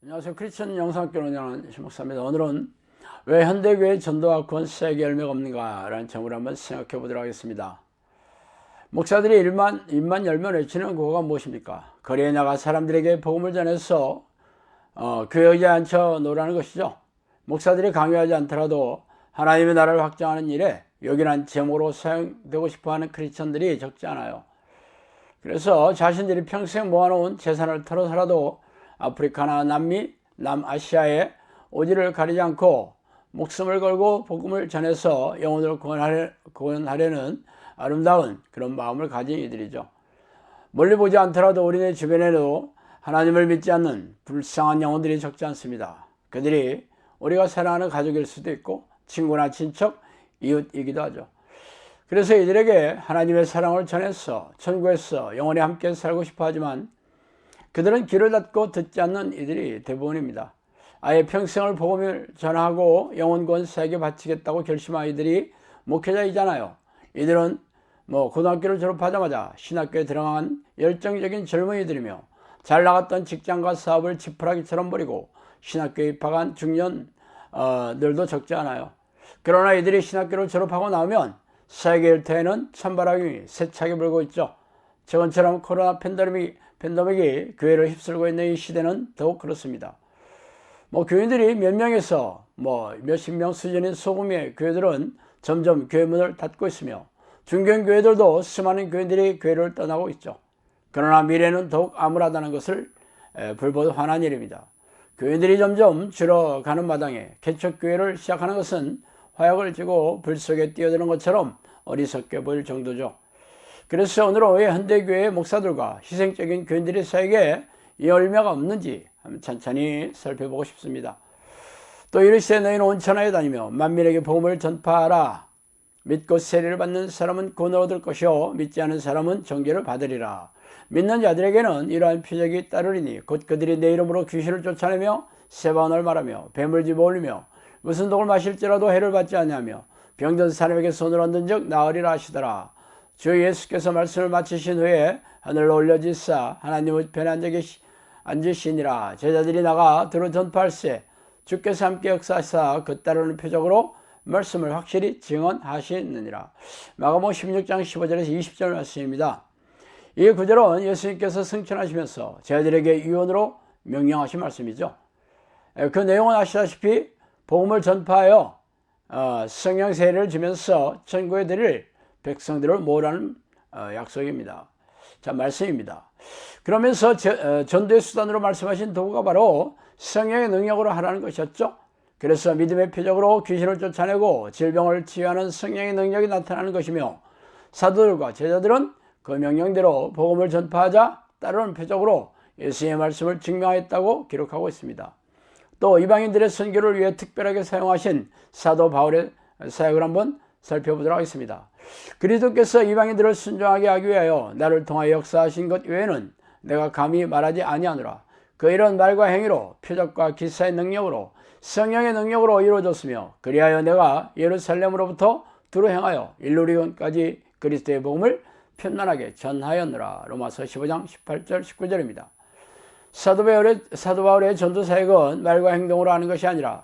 안녕하세요. 크리스천 영상학교를 운영하는 신목사입니다. 오늘은 왜 현대교회 전도와 구원 사역에 열매가 없는가 라는 점을 한번 생각해 보도록 하겠습니다. 목사들이 입만 열면 외치는 구호가 무엇입니까? 거리에 나가 사람들에게 복음을 전해서 교회 의자에 앉혀 놓으라는 것이죠. 목사들이 강요하지 않더라도 하나님의 나라를 확장하는 일에 요긴한 제목으로 사용되고 싶어하는 크리스천들이 적지 않아요. 그래서 자신들이 평생 모아놓은 재산을 털어서라도 아프리카나 남미, 남아시아에 오지를 가리지 않고 목숨을 걸고 복음을 전해서 영혼을 구원하려는 아름다운 그런 마음을 가진 이들이죠. 멀리 보지 않더라도 우리네 주변에도 하나님을 믿지 않는 불쌍한 영혼들이 적지 않습니다. 그들이 우리가 사랑하는 가족일 수도 있고 친구나 친척, 이웃이기도 하죠. 그래서 이들에게 하나님의 사랑을 전해서 천국에서 영원히 함께 살고 싶어 하지만 그들은 귀를 닫고 듣지 않는 이들이 대부분입니다. 아예 평생을 복음을 전하고 영혼구원 사역에 바치겠다고 결심한 이들이 목회자이잖아요. 이들은 고등학교를 졸업하자마자 신학교에 들어간 열정적인 젊은이들이며 잘 나갔던 직장과 사업을 지푸라기처럼 버리고 신학교에 입학한 중년들도 적지 않아요. 그러나 이들이 신학교를 졸업하고 나오면 사역의 일터에는 찬바람이 세차게 불고 있죠. 저번처럼 코로나 팬데믹이 교회를 휩쓸고 있는 이 시대는 더욱 그렇습니다. 교인들이 몇 명에서 몇십 명 수준인 소규모의 교회들은 점점 교회 문을 닫고 있으며 중견 교회들도 수많은 교인들이 교회를 떠나고 있죠. 그러나 미래는 더욱 암울하다는 것을 불보듯 환한 일입니다. 교인들이 점점 줄어가는 마당에 개척교회를 시작하는 것은 화약을 쥐고 불 속에 뛰어드는 것처럼 어리석게 보일 정도죠. 그래서 오늘은 왜 현대교회의 목사들과 희생적인 교인들의 사역에 열매가 없는지 한번 천천히 살펴보고 싶습니다. 또 이르시되 너희는 온 천하에 다니며 만민에게 복음을 전파하라. 믿고 세례를 받는 사람은 구원을 얻을 것이요 믿지 않은 사람은 정죄를 받으리라. 믿는 자들에게는 이러한 표적이 따르리니 곧 그들이 내 이름으로 귀신을 쫓아내며 세번을 말하며 뱀을 집어올리며 무슨 독을 마실지라도 해를 받지 않냐며 병든 사람에게 손을 얹은 즉 나으리라 하시더라. 주 예수께서 말씀을 마치신 후에 하늘로 올려지사 하나님 우편에 앉으시니라. 제자들이 나가 들어 전파할세 주께서 함께 역사하사 그 따르는 표적으로 말씀을 확실히 증언하시느니라. 마가복음 16장 15절에서 20절 말씀입니다. 이 구절은 예수님께서 승천하시면서 제자들에게 유언으로 명령하신 말씀이죠. 그 내용은 아시다시피 복음을 전파하여 성령 세례를 주면서 천국에 드릴 백성들을 모으라는 약속입니다. 자, 말씀입니다. 그러면서 전도의 수단으로 말씀하신 도구가 바로 성령의 능력으로 하라는 것이었죠. 그래서 믿음의 표적으로 귀신을 쫓아내고 질병을 치유하는 성령의 능력이 나타나는 것이며 사도들과 제자들은 그 명령대로 복음을 전파하자 따르는 표적으로 예수의 말씀을 증명했다고 기록하고 있습니다. 또 이방인들의 선교를 위해 특별하게 사용하신 사도 바울의 사역을 한번 살펴보도록 하겠습니다. 그리스도께서 이방인들을 순종하게 하기 위하여 나를 통하여 역사하신 것 외에는 내가 감히 말하지 아니하노라. 그 이런 말과 행위로 표적과 기사의 능력으로 성령의 능력으로 이루어졌으며 그리하여 내가 예루살렘으로부터 두루 행하여 일루리온까지 그리스도의 복음을 편만하게 전하였노라. 로마서 15장 18절 19절입니다. 사도 바울의 전도 사역은 말과 행동으로 하는 것이 아니라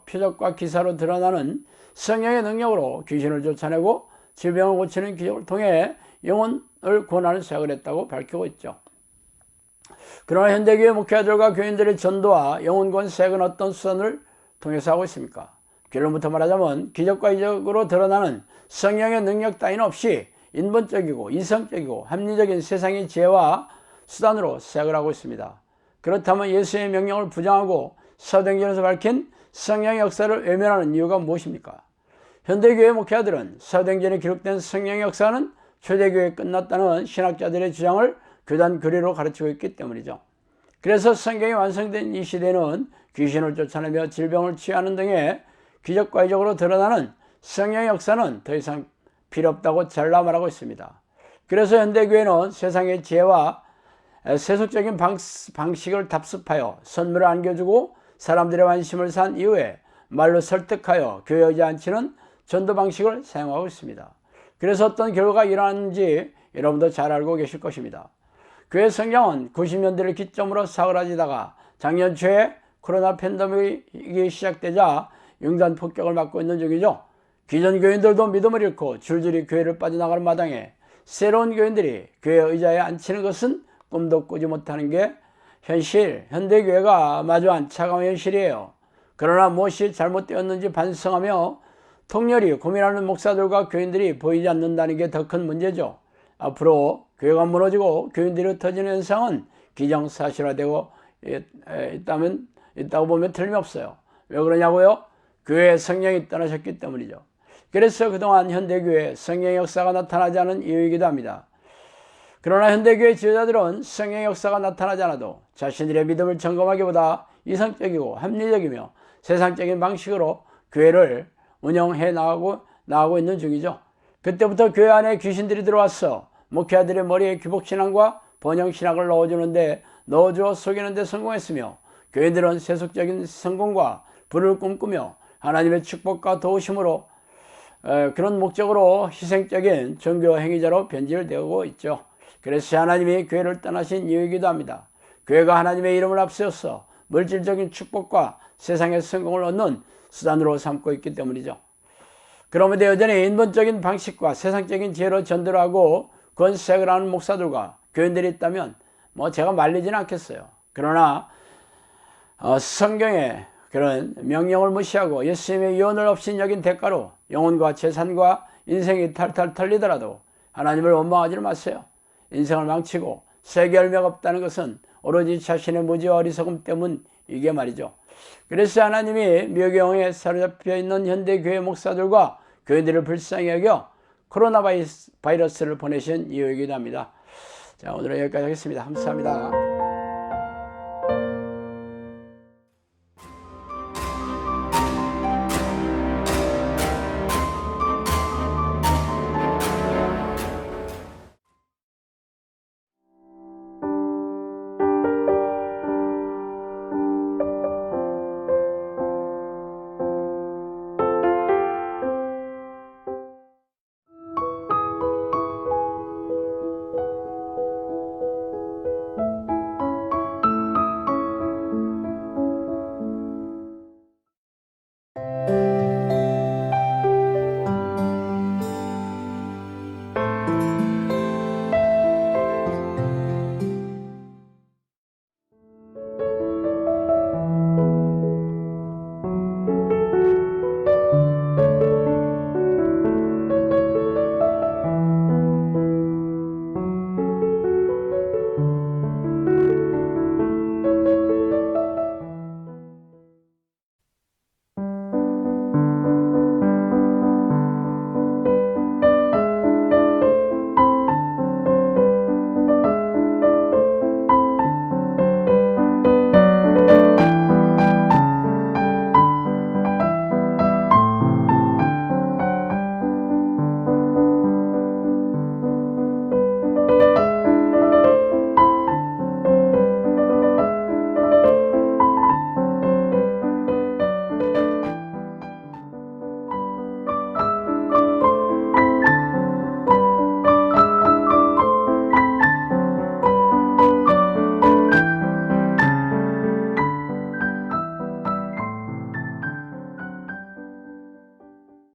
표적과 기사로 드러나는 성령의 능력으로 귀신을 쫓아내고 질병을 고치는 기적을 통해 영혼을 구원하는 사역을 했다고 밝히고 있죠. 그러나 현대교회 목회자들과 교인들의 전도와 영혼권 세액은 어떤 수단을 통해서 하고 있습니까? 결론부터 말하자면 기적과 이적으로 드러나는 성령의 능력 따위는 없이 인본적이고 이성적이고 합리적인 세상의 지혜와 수단으로 세액을 하고 있습니다. 그렇다면 예수의 명령을 부정하고 사도행전에서 밝힌 성령의 역사를 외면하는 이유가 무엇입니까? 현대교회 목회자들은 사도행전에 기록된 성령의 역사는 초대교회에 끝났다는 신학자들의 주장을 교단 교리로 가르치고 있기 때문이죠. 그래서 성경이 완성된 이 시대는 귀신을 쫓아내며 질병을 치유하는 등의 기적과 이적으로 드러나는 성령의 역사는 더 이상 필요 없다고 잘라 말하고 있습니다. 그래서 현대교회는 세상의 지혜와 세속적인 방식을 답습하여 선물을 안겨주고 사람들의 관심을 산 이후에 말로 설득하여 교회에 오지 않지는 전도 방식을 사용하고 있습니다. 그래서 어떤 결과가 일어나는지 여러분도 잘 알고 계실 것입니다. 교회 성장은 90년대를 기점으로 사그라지다가 작년 초에 코로나 팬데믹이 시작되자 융단 폭격을 맞고 있는 중이죠. 기존 교인들도 믿음을 잃고 줄줄이 교회를 빠져나가는 마당에 새로운 교인들이 교회 의자에 앉히는 것은 꿈도 꾸지 못하는 게 현대교회가 마주한 차가운 현실이에요. 그러나 무엇이 잘못되었는지 반성하며 통렬히 고민하는 목사들과 교인들이 보이지 않는다는 게 더 큰 문제죠. 앞으로 교회가 무너지고 교인들이 흩어지는 현상은 기정사실화되고 있다고 보면 틀림없어요. 왜 그러냐고요? 교회에 성령이 떠나셨기 때문이죠. 그래서 그동안 현대교회에 성령의 역사가 나타나지 않은 이유이기도 합니다. 그러나 현대교회 지도자들은 성령의 역사가 나타나지 않아도 자신들의 믿음을 점검하기보다 이성적이고 합리적이며 세상적인 방식으로 교회를 운영해 나가고 있는 중이죠. 그때부터 교회 안에 귀신들이 들어와서 목회자들의 머리에 귀복신앙과 번영신학을 넣어주어 속이는 데 성공했으며 교인들은 세속적인 성공과 부를 꿈꾸며 하나님의 축복과 도우심으로 그런 목적으로 희생적인 종교 행위자로 변질되고 있죠. 그래서 하나님이 교회를 떠나신 이유이기도 합니다. 교회가 하나님의 이름을 앞세워서 물질적인 축복과 세상의 성공을 얻는 수단으로 삼고 있기 때문이죠. 그럼에도 여전히 인본적인 방식과 세상적인 지혜로 전도를 하고 권세를 하는 목사들과 교인들이 있다면 제가 말리지는 않겠어요. 그러나 성경의 그런 명령을 무시하고 예수님의 유언을 없인 여긴 대가로 영혼과 재산과 인생이 탈탈 털리더라도 하나님을 원망하지 마세요. 인생을 망치고 세계 열매가 없다는 것은 오로지 자신의 무지와 어리석음 때문이게 말이죠. 그래서 하나님이 묘경에 사로잡혀 있는 현대교회 목사들과 교인들을 불쌍히 여겨 코로나 바이러스를 보내신 이유이기도 합니다. 자, 오늘은 여기까지 하겠습니다. 감사합니다.